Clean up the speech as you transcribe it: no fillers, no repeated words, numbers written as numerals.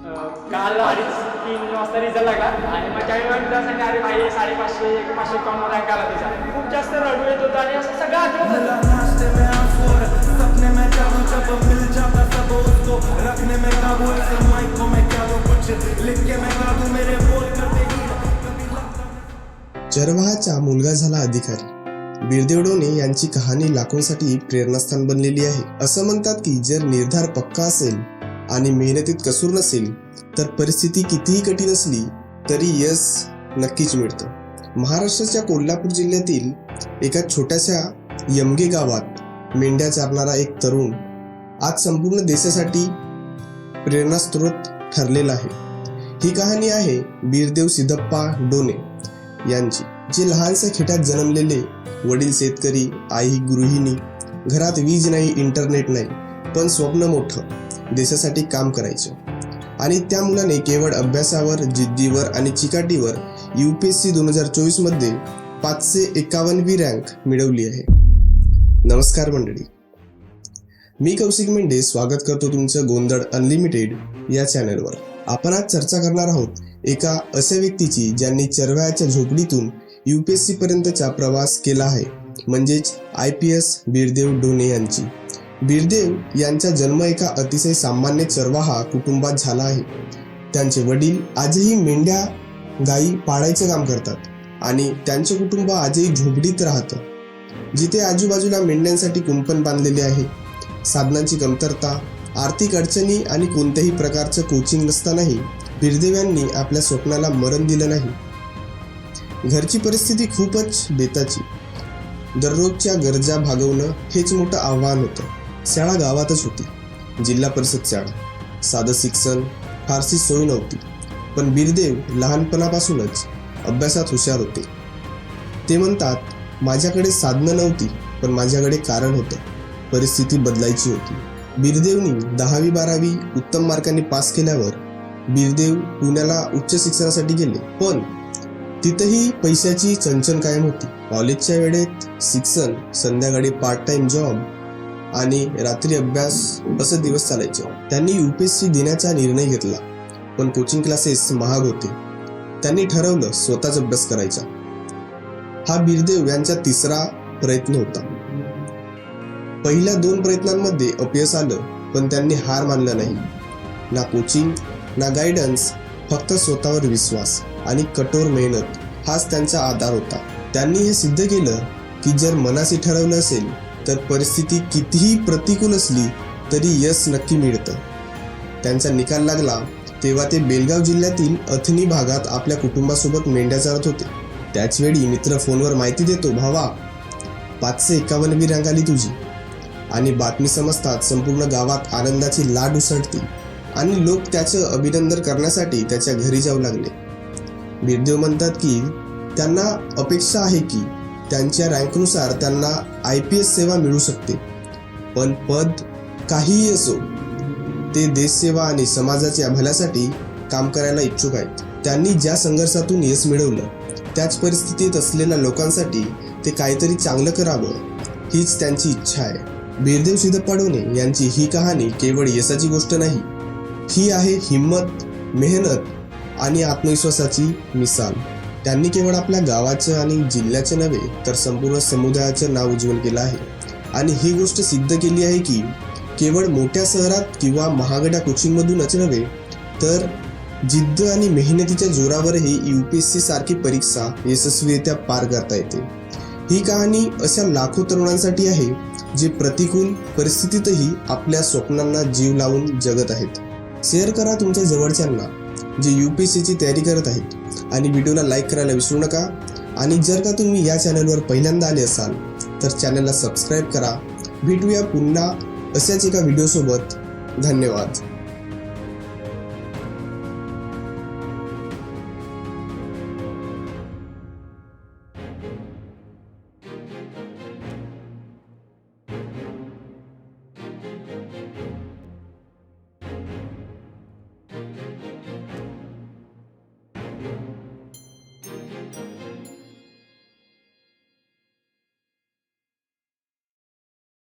काल 2:30-3 वाजता रिझल्ट लागला आणि मग त्यावेळी रिझल्ट सांगितलं अरे भाई 550 551 रँक आला तिचा. खूप जास्त रडू येत होतं आणि असं सगळं आठवत होतं. चरवाहाचा मुलगा झाला अधिकारी. बिरदेव डोने यांची कहाणी लाखोंसाठी प्रेरणास्थान बनलेली आहे. असं म्हणतात की जर निर्धार पक्का असेल आणि मेहनतीत कसूर नसेल तर परिस्थिती कितीही कठीण असली तरी यश नक्कीच मिळतं. महाराष्ट्राच्या कोल्हापूर जिल्ह्यातील एका छोट्याशा यमगे गावात मेंढ्या चारणारा एक तरुण आज संपूर्ण देशासाठी प्रेरणास्रोत ठरलेला आहे. ही कहाणी आहे बिरदेव सिद्धप्पा डोने यांची, जे लहानशा खेड्यात जन्मलेले. वडील शेतकरी, आई गृहिणी. घरात वीज नाही, इंटरनेट नाही, पण स्वप्न मोठं, देशासाठी काम करायचं. आणि त्या मुलाने केवळ अभ्यासावर, जिद्दीवर आणि चिकाटीवर UPSC 2024 मध्ये 551वी रँक मिळवली आहे. नमस्कार मंडळी, मी कौशिक मेंढे स्वागत करतो तुमचं गोंधळ अनलिमिटेड या चॅनलवर. आपण आज चर्चा करणार आहोत एका अशा व्यक्तीची ज्यांनी चरवाह्याच्या झोपडीतून UPSC पर्यंतचा प्रवास केला आहे, म्हणजेच IPS बिरदेव डोने यांची. बिरदेव यांचा जन्म एका अतिशय सामान्य चरवाहा कुटुंबात झाला आहे. त्यांचे वडील आजही मेंढ्या गायी पाळायचं काम करतात आणि त्यांचे कुटुंब आजही झोपडीत राहतं, जिथे आजूबाजूला मेंढ्यांसाठी कुंपण बांधलेले आहे. साधनांची कमतरता, आर्थिक अडचणी आणि कोणत्याही प्रकारचं कोचिंग नसतानाही बिरदेव यांनी आपल्या स्वप्नाला मरण दिलं नाही. घरची परिस्थिती खूपच बेताची. दररोजच्या गरजा भागवणं हेच मोठं आव्हान होतं. शाळा गावातच होती, जिल्हा परिषद शाळा. साधं शिक्षण, फारशी सोय नव्हती, पण बिरदेव लहानपणापासूनच अभ्यासात हुशार होते. ते म्हणतात, माझ्याकडे साधनं नव्हती, पण माझ्याकडे कारण होतं. परिस्थिती बदलायची होती. बिरदेवनी 10वी 12वी उत्तम मार्कांनी पास केल्यावर बिरदेव पुण्याला उच्च शिक्षणासाठी गेले, पण तिथंही पैशाची चणचण कायम होती. कॉलेजच्या वेळेत शिक्षण, संध्याकाळी पार्ट टाइम जॉब आणि रात्री अभ्यास, असं दिवस चालायचे. त्यांनी UPSC देण्याचा निर्णय घेतला, पण कोचिंग क्लासेस महाग होते. त्यांनी ठरवलं स्वतःच अभ्यास करायचा. हा बिरदेव यांचा तिसरा प्रयत्न होता. पहिल्या 2 प्रयत्नांमध्ये अपयश आलं, पण त्यांनी हार मानला नाही. ना कोचिंग, ना गायडन्स, फक्त स्वतःवर विश्वास आणि कठोर मेहनत हाच त्यांचा आधार होता. त्यांनी हे सिद्ध केलं की जर मनाशी ठरवलं असेल तर परिस्थिती कितीही प्रतिकूल असली तरी यश नक्की मिळतं. त्यांचा निकाल लागला तेव्हा ते बेलगाव जिल्ह्यातील अथनी भागात आपल्या कुटुंबासोबत मेंढ्या चारत होते. त्याचवेळी मित्र फोनवर माहिती देतो, भावा 551वी रँक आली तुझी. आणि बातमी समजतात संपूर्ण गावात आनंदाची लाट उसळते आणि लोक त्याचं अभिनंदन करण्यासाठी त्याच्या घरी जाऊ लागले. बिरदेव म्हणतात की त्यांना अपेक्षा आहे की त्यांच्या रँकनुसार त्यांना IPS सेवा मिळू शकते, पण पद काहीही असो, ते देशसेवा आणि समाजाच्या भल्यासाठी काम करायला इच्छुक आहेत. त्यांनी ज्या संघर्षातून यश मिळवलं त्याच परिस्थितीत असलेल्या लोकांसाठी ते काहीतरी चांगलं करावं, हीच त्यांची इच्छा आहे. बिरदेव सिद्धप्पा डोने यांची ही कहाणी केवळ यशाची गोष्ट नाही, ही आहे हिंमत, मेहनत आणि आत्मविश्वासाची मिसाल. त्यांनी केवळ आपल्या गावाचं आणि जिल्ह्याचं नव्हे तर संपूर्ण समुदायाचं नाव उज्ज्वल केलं आहे. आणि ही गोष्ट सिद्ध केली आहे की केवळ मोठ्या शहरात किंवा महागड्या कोचिंगमधूनच नव्हे तर जिद्द आणि मेहनतीच्या जोरावरही UPSC सारखी परीक्षा यशस्वीरित्या पार करता येते. ही कहाणी अशा लाखो तरुणांसाठी आहे जे प्रतिकूल परिस्थितीतही आपल्या स्वप्नांना जीव लावून जगत आहेत. शेअर करा तुमच्या जवळच्यांना जे UPSCची तयारी करत आहेत आणि व्हिडिओला लाईक करायला विसरू नका. आणि जर का तुम्ही या चॅनलवर पहिल्यांदा आले असाल तर चॅनलला सबस्क्राईब करा. भेटूया पुन्हा अशाच एका व्हिडिओसोबत. धन्यवाद.